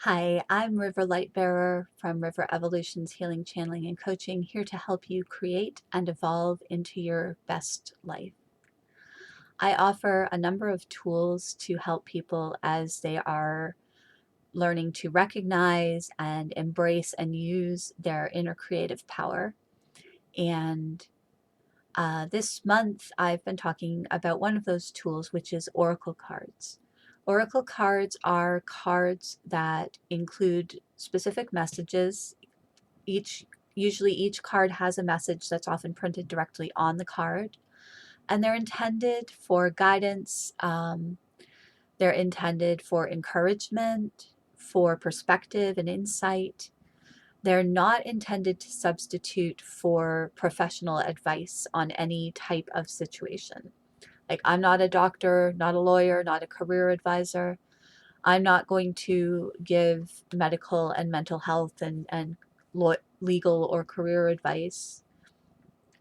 Hi, I'm River Lightbearer from River Evolution's Healing, Channeling, and Coaching, here to help you create and evolve into your best life. I offer a number of tools to help people as they are learning to recognize and embrace and use their inner creative power. And this month, I've been talking about one of those tools, which is Oracle cards. Oracle cards are cards that include specific messages. Usually each card has a message that's often printed directly on the card, and they're intended for guidance. They're intended for encouragement, for perspective and insight. They're not intended to substitute for professional advice on any type of situation. Like, I'm not a doctor, not a lawyer, not a career advisor. I'm not going to give medical and mental health and legal or career advice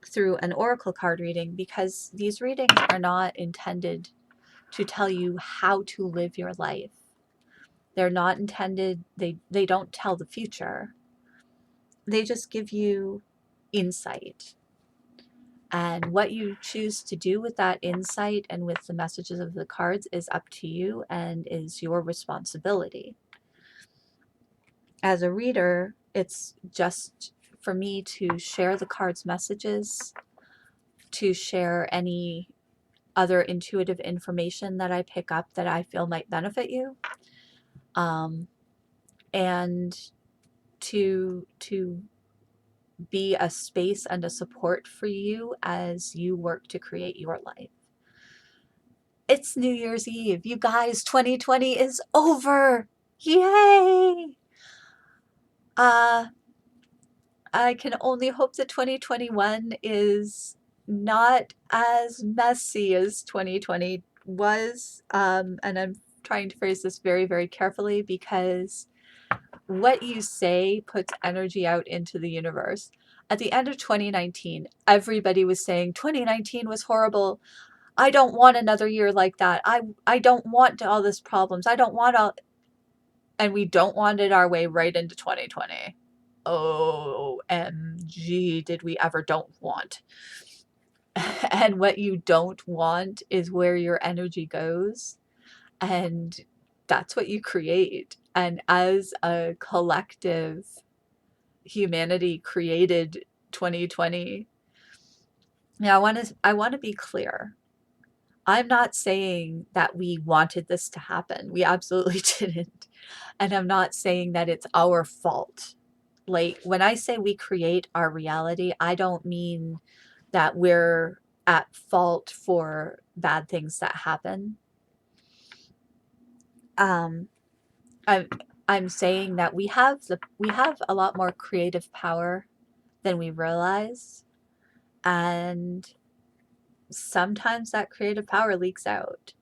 through an oracle card reading, because these readings are not intended to tell you how to live your life. They're not intended, they don't tell the future. They just give you insight. And what you choose to do with that insight and with the messages of the cards is up to you and is your responsibility. As a reader, it's just for me to share the cards' messages, to share any other intuitive information that I pick up that I feel might benefit you, and to be a space and a support for you as you work to create your life. It's New Year's Eve. You guys, 2020 is over. Yay! I can only hope that 2021 is not as messy as 2020 was. And I'm trying to phrase this very, very carefully, because what you say puts energy out into the universe. At the end of 2019, everybody was saying 2019 was horrible. I don't want another year like that. I don't want all this problems. I don't want all, and we don't want it our way right into 2020. OMG, did we ever don't want. And what you don't want is where your energy goes. And that's what you create. And as a collective, humanity created 2020. Now, I want to be clear. I'm not saying that we wanted this to happen. We absolutely didn't. And I'm not saying that it's our fault. Like, when I say we create our reality, I don't mean that we're at fault for bad things that happen. I'm I'm saying that we have a lot more creative power than we realize, and sometimes that creative power leaks out.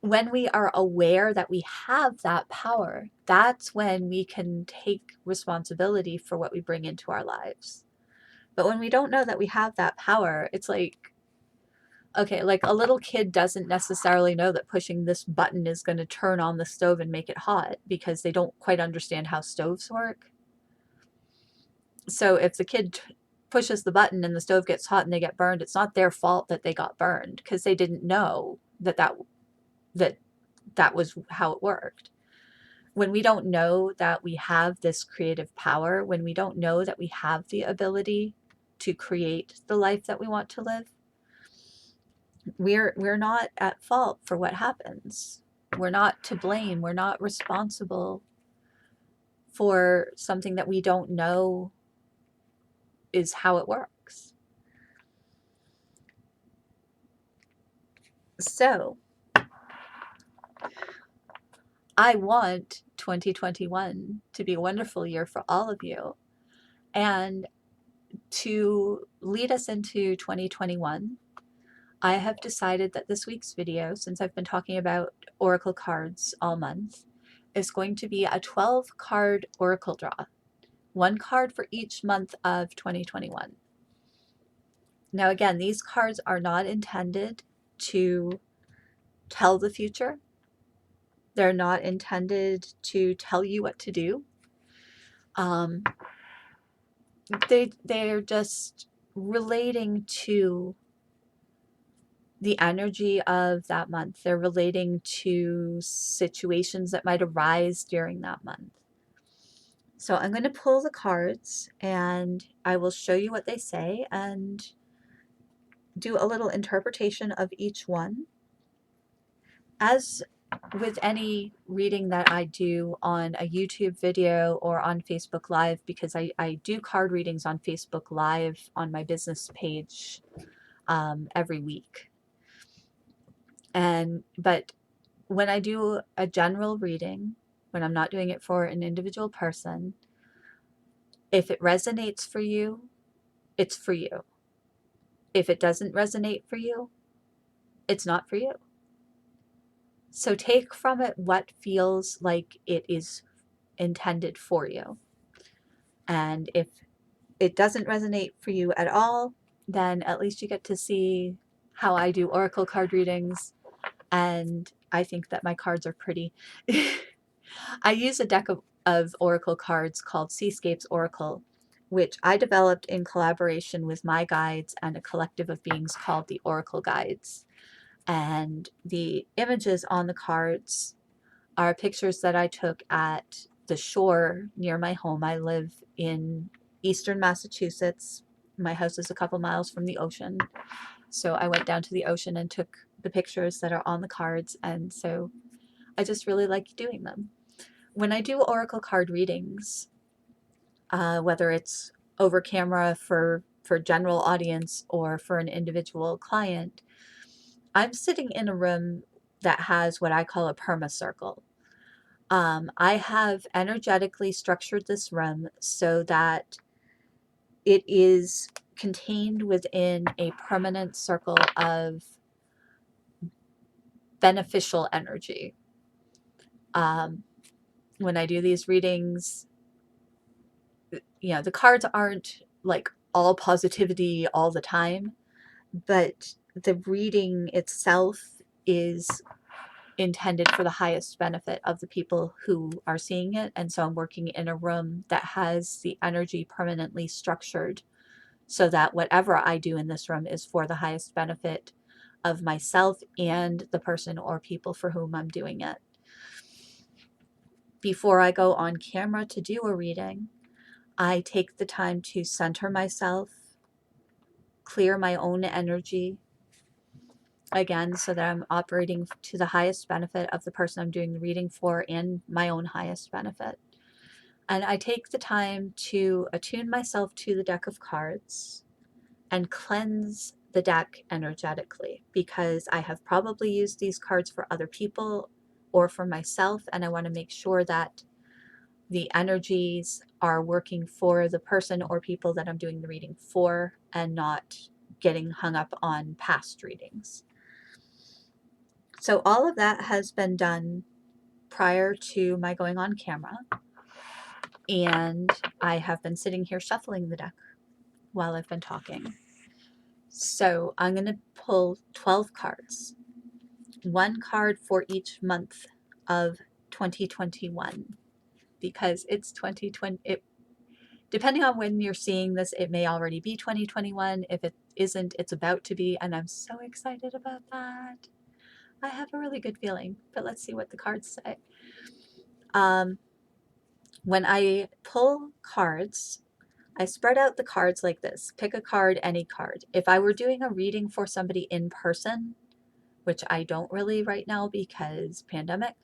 When we are aware that we have that power, that's when we can take responsibility for what we bring into our lives. But when we don't know that we have that power, it's like, okay, like a little kid doesn't necessarily know that pushing this button is going to turn on the stove and make it hot, because they don't quite understand how stoves work. So if the kid pushes the button and the stove gets hot and they get burned, it's not their fault that they got burned, because they didn't know that was how it worked. When we don't know that we have this creative power, when we don't know that we have the ability to create the life that we want to live, we're not at fault for what happens. We're not to blame. We're not responsible for something that we don't know is how it works. So I want 2021 to be a wonderful year for all of you. And to lead us into 2021, I have decided that this week's video, since I've been talking about oracle cards all month, is going to be a 12 card oracle draw. One card for each month of 2021. Now, again, these cards are not intended to tell the future. They're not intended to tell you what to do. They're just relating to the energy of that month. They're relating to situations that might arise during that month. So I'm going to pull the cards and I will show you what they say and do a little interpretation of each one. As with any reading that I do on a YouTube video or on Facebook Live, because I do card readings on Facebook Live on my business page every week. But when I do a general reading, when I'm not doing it for an individual person, if it resonates for you, it's for you. If it doesn't resonate for you, it's not for you. So take from it what feels like it is intended for you. And if it doesn't resonate for you at all, then at least you get to see how I do oracle card readings. And I think that my cards are pretty. I use a deck of oracle cards called Seascapes Oracle, which I developed in collaboration with my guides and a collective of beings called the Oracle Guides. And the images on the cards are pictures that I took at the shore near my home. I live in eastern Massachusetts. My house is a couple miles from the ocean. So I went down to the ocean and took the pictures that are on the cards. And so I just really like doing them. When I do oracle card readings, whether it's over camera for general audience or for an individual client, I'm sitting in a room that has what I call a permacircle. I have energetically structured this room so that it is contained within a permanent circle of beneficial energy. When I do these readings, the cards aren't like all positivity all the time, but the reading itself is intended for the highest benefit of the people who are seeing it. And so I'm working in a room that has the energy permanently structured so that whatever I do in this room is for the highest benefit of myself and the person or people for whom I'm doing it. Before I go on camera to do a reading, I take the time to center myself, clear my own energy, again, so that I'm operating to the highest benefit of the person I'm doing the reading for and my own highest benefit. And I take the time to attune myself to the deck of cards and cleanse the deck energetically, because I have probably used these cards for other people or for myself, and I want to make sure that the energies are working for the person or people that I'm doing the reading for and not getting hung up on past readings. So all of that has been done prior to my going on camera, and I have been sitting here shuffling the deck while I've been talking. So I'm going to pull 12 cards, one card for each month of 2021, because it's 2020. Depending on when you're seeing this, it may already be 2021. If it isn't, it's about to be, and I'm so excited about that. I have a really good feeling, but let's see what the cards say. When I pull cards, I spread out the cards like this. Pick a card, any card. If I were doing a reading for somebody in person, which I don't really right now because pandemic,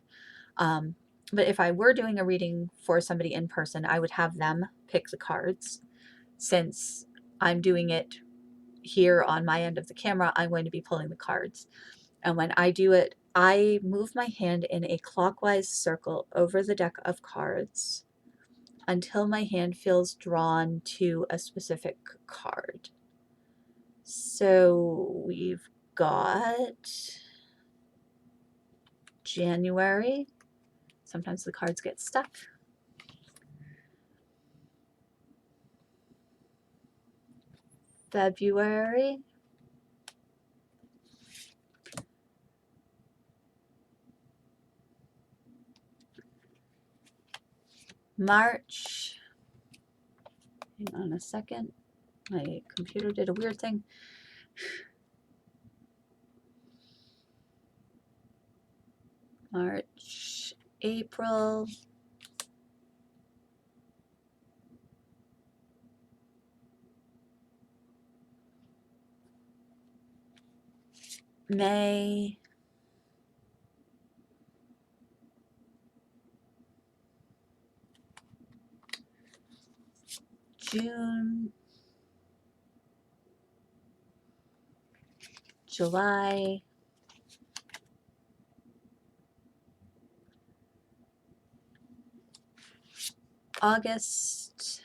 but if I were doing a reading for somebody in person, I would have them pick the cards. Since I'm doing it here on my end of the camera, I'm going to be pulling the cards. And when I do it, I move my hand in a clockwise circle over the deck of cards until my hand feels drawn to a specific card. So we've got January. Sometimes the cards get stuck. February. March, hang on a second, my computer did a weird thing. March, April, May, June, July, August,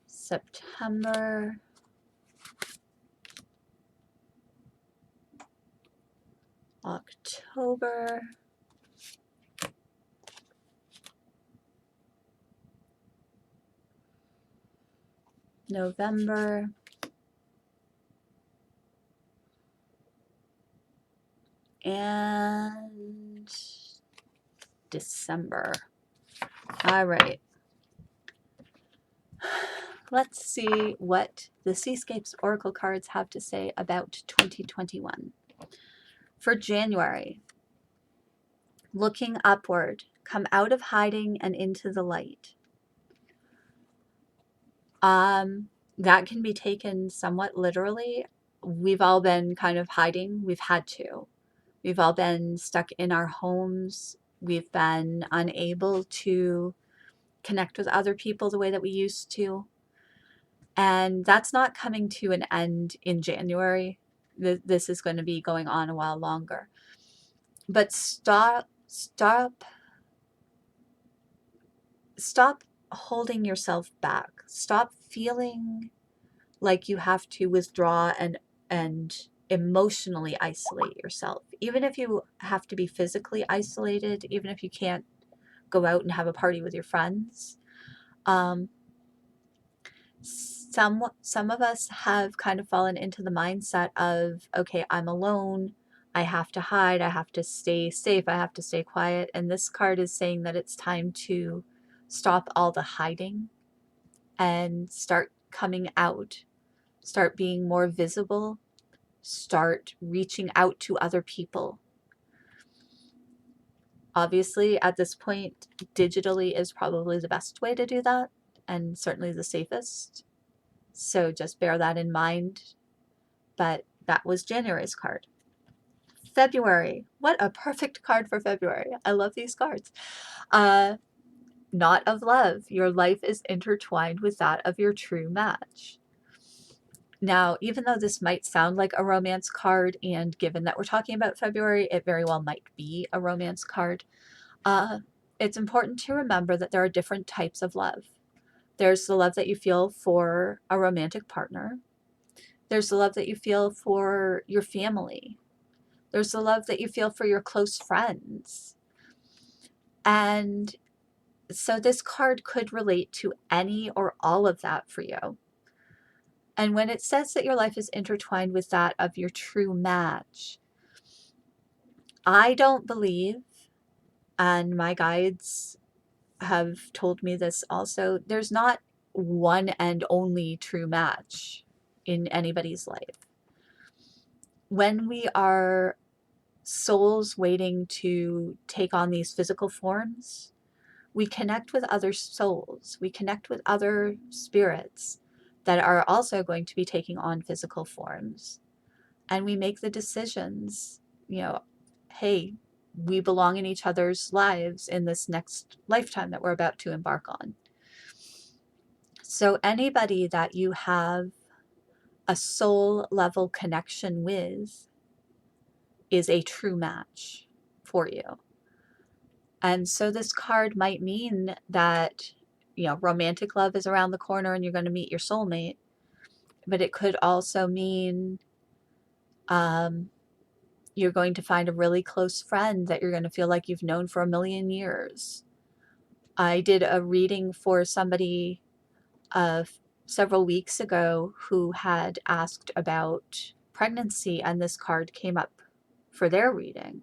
September, October, November, and December. All right. Let's see what the Seascapes Oracle cards have to say about 2021. For January, looking upward, come out of hiding and into the light. That can be taken somewhat literally. We've all been kind of hiding. We've had to. We've all been stuck in our homes. We've been unable to connect with other people the way that we used to. And that's not coming to an end in January. This is going to be going on a while longer. But stop holding yourself back. Stop feeling like you have to withdraw and emotionally isolate yourself. Even if you have to be physically isolated, even if you can't go out and have a party with your friends. Some of us have kind of fallen into the mindset of, okay, I'm alone, I have to hide, I have to stay safe, I have to stay quiet. And this card is saying that it's time to stop all the hiding and start coming out, start being more visible, start reaching out to other people. Obviously, at this point, digitally is probably the best way to do that, and certainly the safest. So just bear that in mind. But that was January's card. February. What a perfect card for February. I love these cards. Knot of love. Your life is intertwined with that of your true match. Now, even though this might sound like a romance card, and given that we're talking about February, it very well might be a romance card. It's important to remember that there are different types of love. There's the love that you feel for a romantic partner. There's the love that you feel for your family. There's the love that you feel for your close friends. And so this card could relate to any or all of that for you. And when it says that your life is intertwined with that of your true match, I don't believe, and my guides have told me this also, there's not one and only true match in anybody's life. When we are souls waiting to take on these physical forms, we connect with other souls, we connect with other spirits that are also going to be taking on physical forms. And we make the decisions, hey, we belong in each other's lives in this next lifetime that we're about to embark on. So anybody that you have a soul level connection with is a true match for you. And so this card might mean that, romantic love is around the corner and you're going to meet your soulmate. But it could also mean you're going to find a really close friend that you're going to feel like you've known for a million years. I did a reading for somebody several weeks ago who had asked about pregnancy and this card came up for their reading.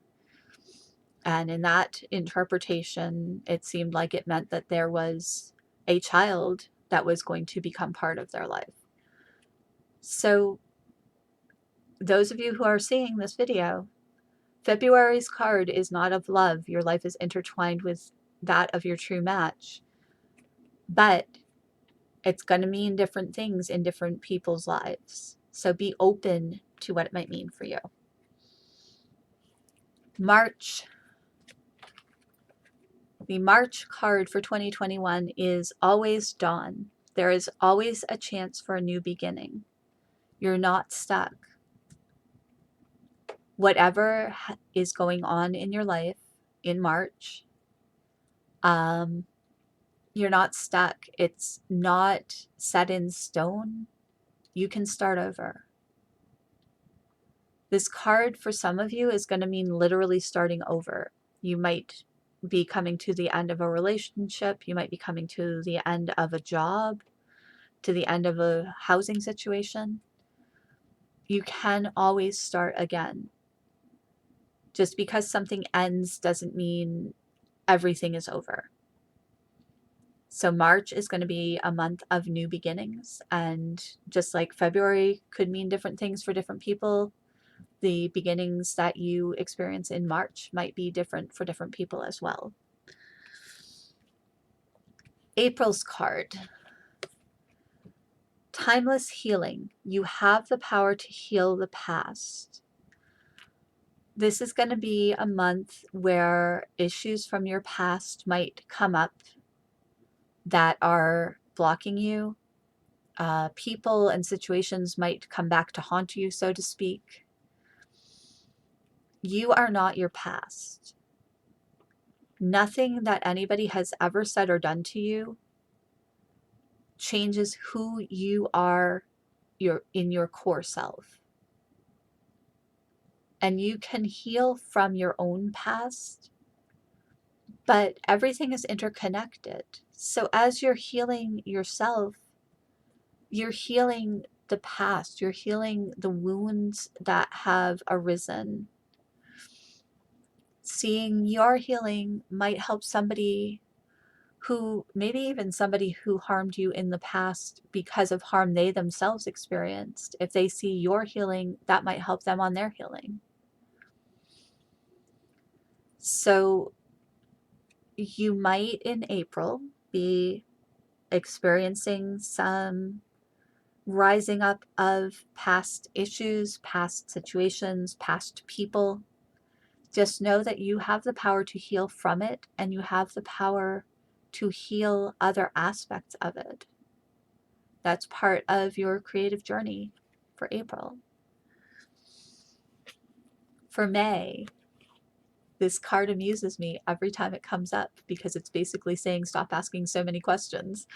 And in that interpretation, it seemed like it meant that there was a child that was going to become part of their life. So those of you who are seeing this video, February's card is not of love. Your life is intertwined with that of your true match. But it's going to mean different things in different people's lives. So be open to what it might mean for you. March. The March card for 2021 is always dawn. There is always a chance for a new beginning. You're not stuck. Whatever is going on in your life in March, you're not stuck. It's not set in stone. You can start over. This card for some of you is going to mean literally starting over. You might be coming to the end of a relationship. You might be coming to the end of a job, to the end of a housing situation. You can always start again. Just because something ends doesn't mean everything is over. So March is going to be a month of new beginnings. And just like February could mean different things for different people, the beginnings that you experience in March might be different for different people as well. April's card. Timeless healing. You have the power to heal the past. This is going to be a month where issues from your past might come up that are blocking you. People and situations might come back to haunt you, so to speak. You are not your past. Nothing that anybody has ever said or done to you changes who you are in your core self. And you can heal from your own past, but everything is interconnected. So as you're healing yourself, you're healing the past, you're healing the wounds that have arisen. Seeing your healing might help somebody who, maybe even somebody who harmed you in the past because of harm they themselves experienced. If they see your healing, that might help them on their healing. So you might in April be experiencing some rising up of past issues, past situations, past people. Just know that you have the power to heal from it, and you have the power to heal other aspects of it. That's part of your creative journey for April. For May, this card amuses me every time it comes up because it's basically saying stop asking so many questions.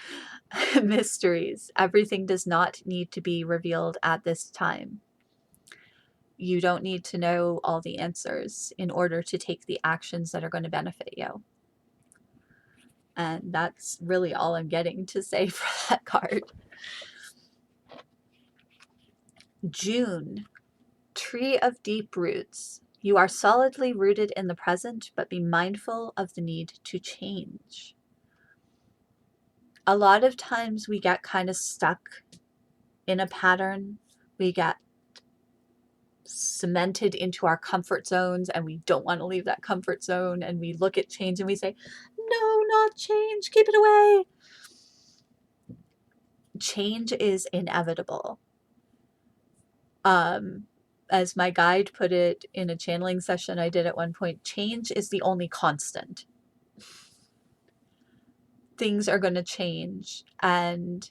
Mysteries. Everything does not need to be revealed at this time. You don't need to know all the answers in order to take the actions that are going to benefit you. And that's really all I'm getting to say for that card. June. Tree of deep roots. You are solidly rooted in the present, but be mindful of the need to change. A lot of times we get kind of stuck in a pattern. We get cemented into our comfort zones and we don't want to leave that comfort zone, and we look at change and we say, no, not change, keep it away. Change is inevitable. As my guide put it in a channeling session I did at one point, change is the only constant. Things are going to change, and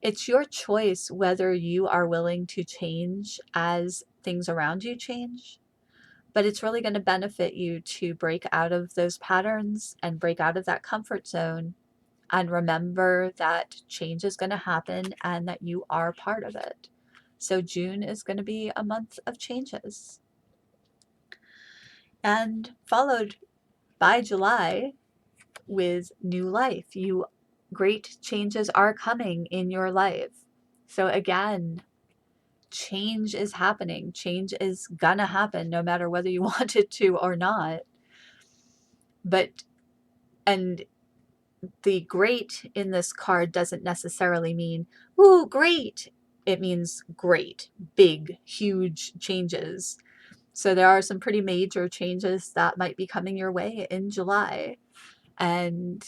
it's your choice whether you are willing to change as things around you change. But it's really going to benefit you to break out of those patterns and break out of that comfort zone, and remember that change is going to happen and that you are part of it. So June is going to be a month of changes. And followed by July with new life. Great changes are coming in your life. So again, change is happening. Change is gonna happen no matter whether you want it to or not. But, and the great in this card doesn't necessarily mean, ooh, great. It means great, big, huge changes. So there are some pretty major changes that might be coming your way in July. And,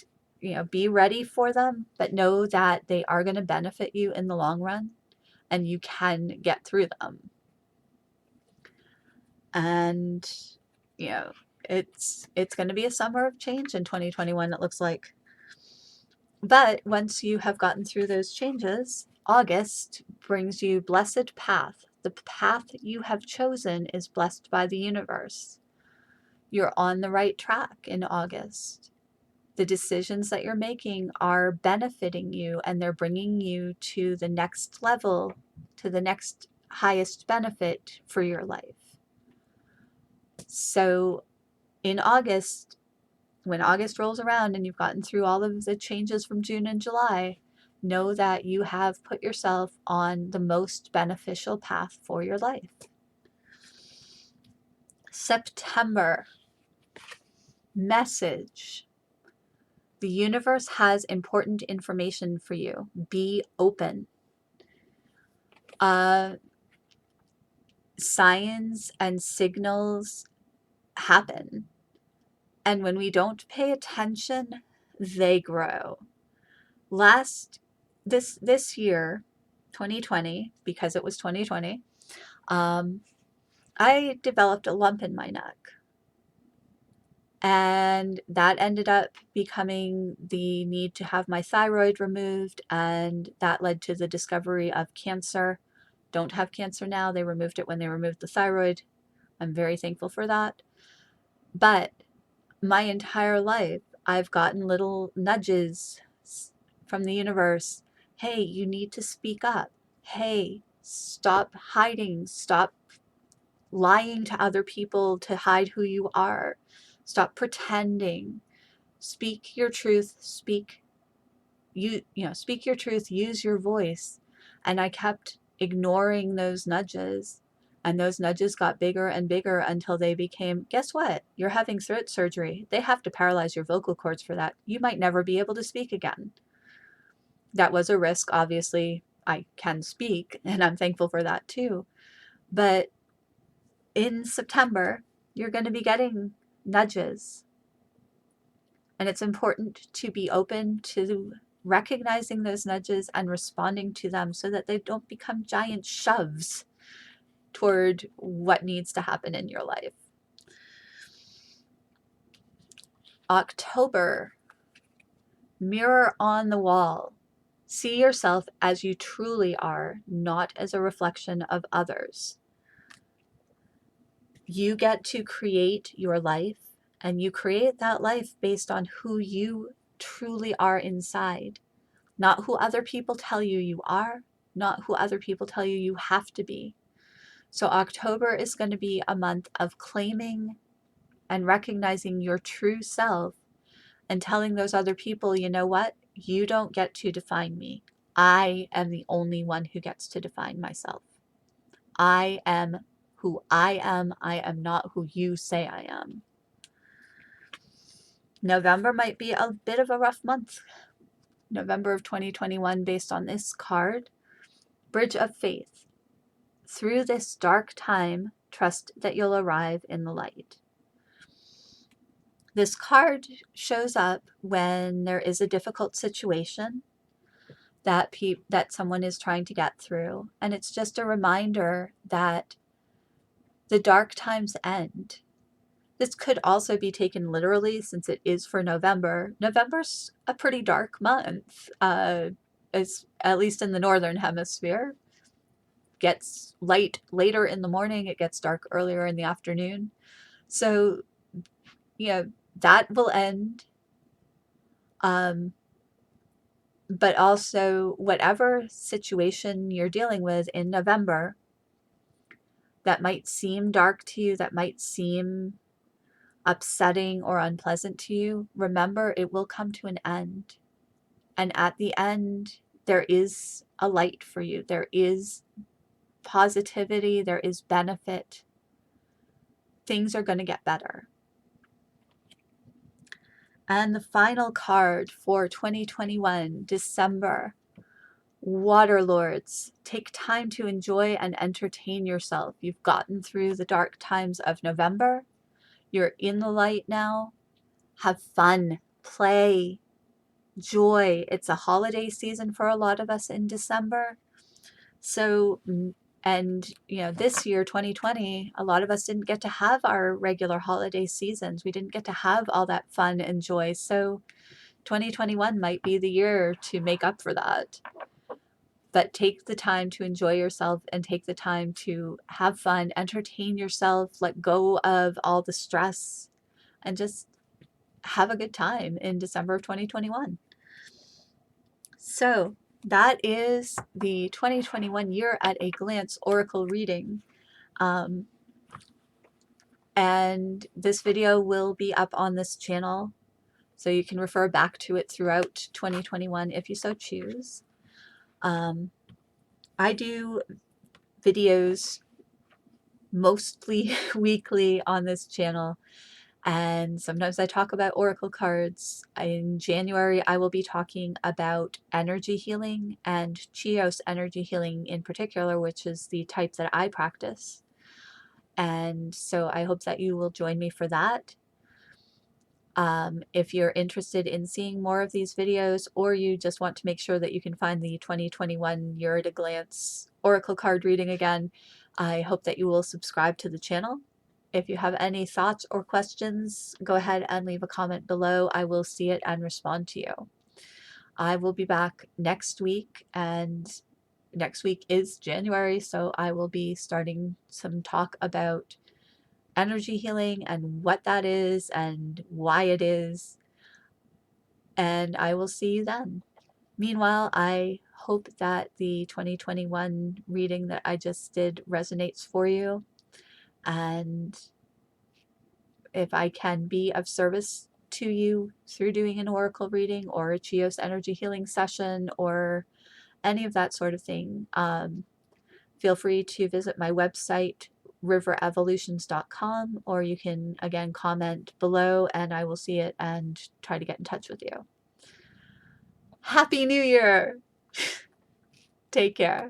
be ready for them, but know that they are going to benefit you in the long run and you can get through them. And, it's going to be a summer of change in 2021, it looks like. But once you have gotten through those changes, August brings you blessed path. The path you have chosen is blessed by the universe. You're on the right track in August. The decisions that you're making are benefiting you and they're bringing you to the next level, to the next highest benefit for your life. So in August, when August rolls around and you've gotten through all of the changes from June and July, know that you have put yourself on the most beneficial path for your life. September. Message. The universe has important information for you. Be open. Signs and signals happen. And when we don't pay attention, they grow. This year, 2020, because it was 2020, I developed a lump in my neck. And that ended up becoming the need to have my thyroid removed, and that led to the discovery of cancer. Don't have cancer now. They removed it when they removed the thyroid. I'm very thankful for that. But my entire life, I've gotten little nudges from the universe. Hey, you need to speak up. Hey, stop hiding. Stop lying to other people to hide who you are. Stop pretending. Speak your truth. Speak your truth. Use your voice. And I kept ignoring those nudges. And those nudges got bigger and bigger until they became, guess what? You're having throat surgery. They have to paralyze your vocal cords for that. You might never be able to speak again. That was a risk. Obviously, I can speak, and I'm thankful for that too. But in September, you're going to be getting nudges. And it's important to be open to recognizing those nudges and responding to them so that they don't become giant shoves toward what needs to happen in your life. October. Mirror on the wall. See yourself as you truly are, not as a reflection of others. You get to create your life, and you create that life based on who you truly are inside, not who other people tell you you are, not who other people tell you you have to be. So October is going to be a month of claiming and recognizing your true self and telling those other people, you know what? You don't get to define me. I am the only one who gets to define myself. I am who I am. I am not who you say I am. November might be a bit of a rough month. November of 2021, based on this card. Bridge of Faith. Through this dark time, trust that you'll arrive in the light. This card shows up when there is a difficult situation that someone is trying to get through. And it's just a reminder that the dark times end. This could also be taken literally since it is for November. November's a pretty dark month, as, at least in the Northern Hemisphere. Gets light later in the morning. It gets dark earlier in the afternoon. So, that will end. But also whatever situation you're dealing with in November that might seem dark to you, that might seem upsetting or unpleasant to you, remember it will come to an end. And at the end, there is a light for you. There is positivity, there is benefit. Things are going to get better. And the final card for 2021, December. Waterlords, take time to enjoy and entertain yourself. You've gotten through the dark times of November. You're in the light now. Have fun, play, joy. It's a holiday season for a lot of us in December. So, and this year, 2020, a lot of us didn't get to have our regular holiday seasons. We didn't get to have all that fun and joy. So 2021 might be the year to make up for that. But take the time to enjoy yourself and take the time to have fun, entertain yourself, let go of all the stress, and just have a good time in December of 2021. So that is the 2021 Year at a Glance Oracle reading. And this video will be up on this channel, so you can refer back to it throughout 2021 if you so choose. I do videos mostly weekly on this channel, and sometimes I talk about oracle cards. In January, I will be talking about energy healing and Chios energy healing in particular, which is the type that I practice. And so I hope that you will join me for that. If you're interested in seeing more of these videos, or you just want to make sure that you can find the 2021 Year at a Glance Oracle card reading again, I hope that you will subscribe to the channel. If you have any thoughts or questions, go ahead and leave a comment below. I will see it and respond to you. I will be back next week, and next week is January, so I will be starting some talk about energy healing and what that is and why it is. And I will see you then. Meanwhile, I hope that the 2021 reading that I just did resonates for you. And if I can be of service to you through doing an oracle reading or a Chios energy healing session or any of that sort of thing, feel free to visit my website, riverevolutions.com, or you can again comment below and I will see it and try to get in touch with you. Happy New Year! Take care.